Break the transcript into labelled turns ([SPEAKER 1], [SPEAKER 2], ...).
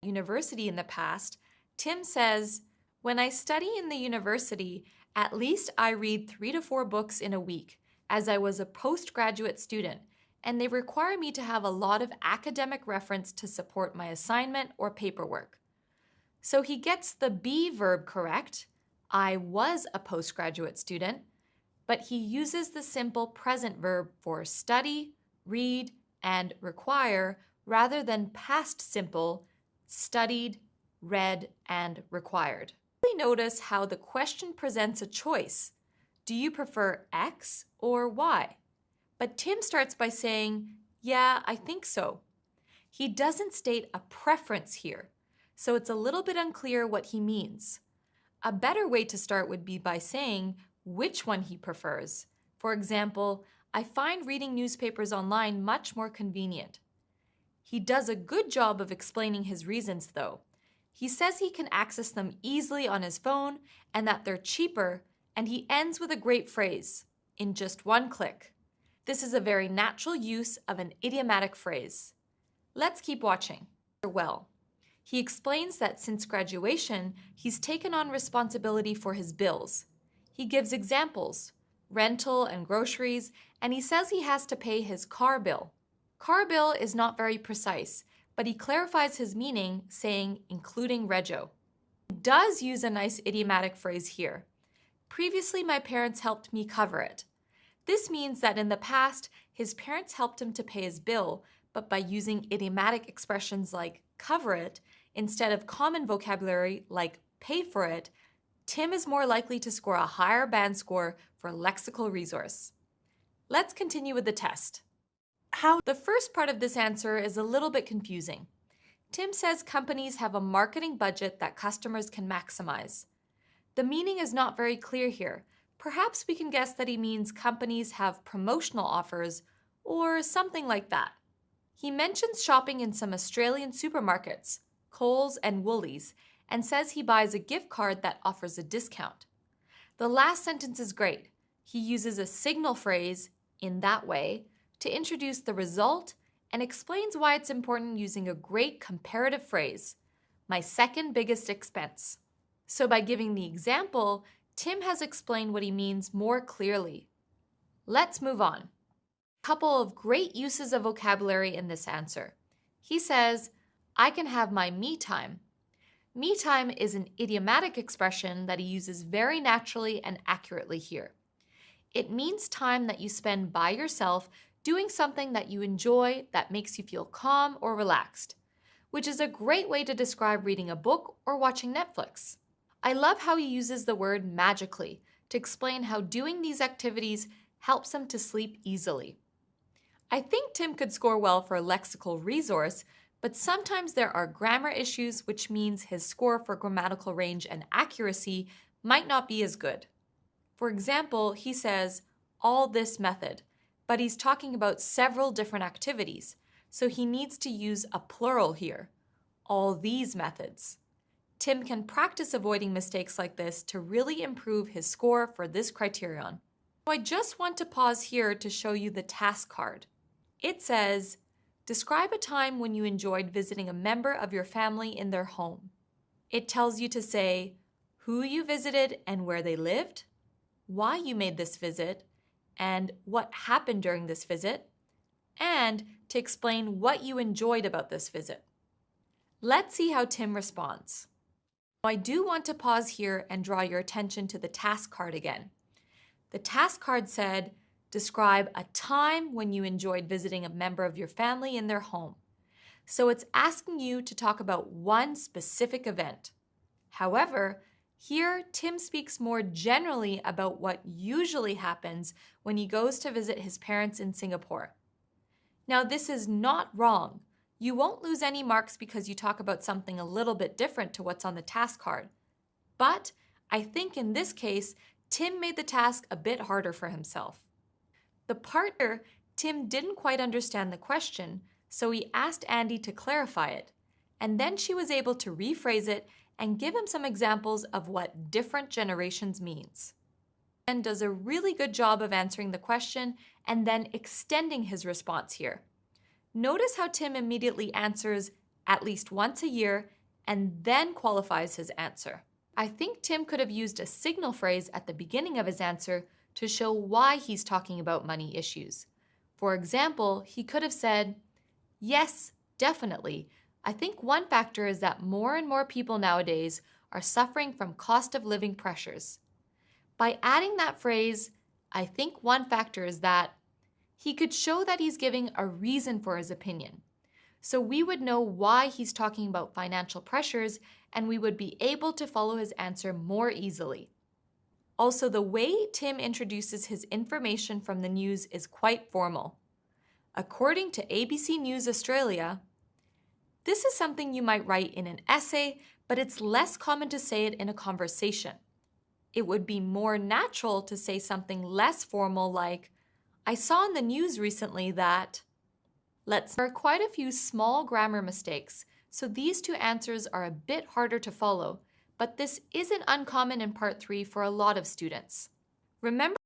[SPEAKER 1] university in the past, Tim says, "When I study in the university, at least I read 3 to 4 books in a week, as I was a postgraduate student, and they require me to have a lot of academic reference to support my assignment or paperwork." So he gets the be verb correct. I was a postgraduate student, but he uses the simple present verb for study, read, and require rather than past simple studied, read, and required. Really notice how the question presents a choice. Do you prefer X or Y? But Tim starts by saying, "Yeah, I think so." He doesn't state a preference here, so it's a little bit unclear what he means. A better way to start would be by saying which one he prefers. For example, "I find reading newspapers online much more convenient." He does a good job of explaining his reasons, though. He says he can access them easily on his phone and that they're cheaper, and he ends with a great phrase, "in just one click." This is a very natural use of an idiomatic phrase. Let's keep watching. Well, he explains that since graduation, he's taken on responsibility for his bills. He gives examples, rental and groceries, and he says he has to pay his car bill. Car bill is not very precise, but he clarifies his meaning, saying including rego. He does use a nice idiomatic phrase here. "Previously, my parents helped me cover it." This means that in the past, his parents helped him to pay his bill, but by using idiomatic expressions like cover it instead of common vocabulary like pay for it, Tim is more likely to score a higher band score for lexical resource. Let's continue with the test. The first part of this answer is a little bit confusing. Tim says companies have a marketing budget that customers can maximize. The meaning is not very clear here. Perhaps we can guess that he means companies have promotional offers or something like that. He mentions shopping in some Australian supermarkets, Coles and Woolies, and says he buys a gift card that offers a discount. The last sentence is great. He uses a signal phrase, "in that way," to introduce the result and explains why it's important using a great comparative phrase, "my second biggest expense." So by giving the example, Tim has explained what he means more clearly. Let's move on. A couple of great uses of vocabulary in this answer. He says, "I can have my me time." Me time is an idiomatic expression that he uses very naturally and accurately here. It means time that you spend by yourself doing something that you enjoy that makes you feel calm or relaxed, which is a great way to describe reading a book or watching Netflix. I love how he uses the word magically to explain how doing these activities helps him to sleep easily. I think Tim could score well for a lexical resource, but sometimes there are grammar issues, which means his score for grammatical range and accuracy might not be as good. For example, he says, "all this method," but he's talking about several different activities, so he needs to use a plural here, "all these methods." Tim can practice avoiding mistakes like this to really improve his score for this criterion. So I just want to pause here to show you the task card. It says, "Describe a time when you enjoyed visiting a member of your family in their home." It tells you to say who you visited and where they lived, why you made this visit, and what happened during this visit, and to explain what you enjoyed about this visit. Let's see how Tim responds. I do want to pause here and draw your attention to the task card again. The task card said, "Describe a time when you enjoyed visiting a member of your family in their home." So it's asking you to talk about one specific event. However, here Tim speaks more generally about what usually happens when he goes to visit his parents in Singapore. Now, this is not wrong. You won't lose any marks because you talk about something a little bit different to what's on the task card. But I think in this case, Tim made the task a bit harder for himself. The partner, Tim didn't quite understand the question, so he asked Andy to clarify it, and then she was able to rephrase it and give him some examples of what different generations means. And does a really good job of answering the question and then extending his response here. Notice how Tim immediately answers at least once a year and then qualifies his answer. I think Tim could have used a signal phrase at the beginning of his answer to show why he's talking about money issues. For example, he could have said, "Yes, definitely. I think one factor is that more and more people nowadays are suffering from cost of living pressures." By adding that phrase, "I think one factor is that," he could show that he's giving a reason for his opinion. So we would know why he's talking about financial pressures, and we would be able to follow his answer more easily. Also, the way Tim introduces his information from the news is quite formal. According to ABC News Australia, this is something you might write in an essay, but it's less common to say it in a conversation. It would be more natural to say something less formal like, "I saw in the news recently that..." There are quite a few small grammar mistakes, so these two answers are a bit harder to follow, but this isn't uncommon in Part 3 for a lot of students. Remember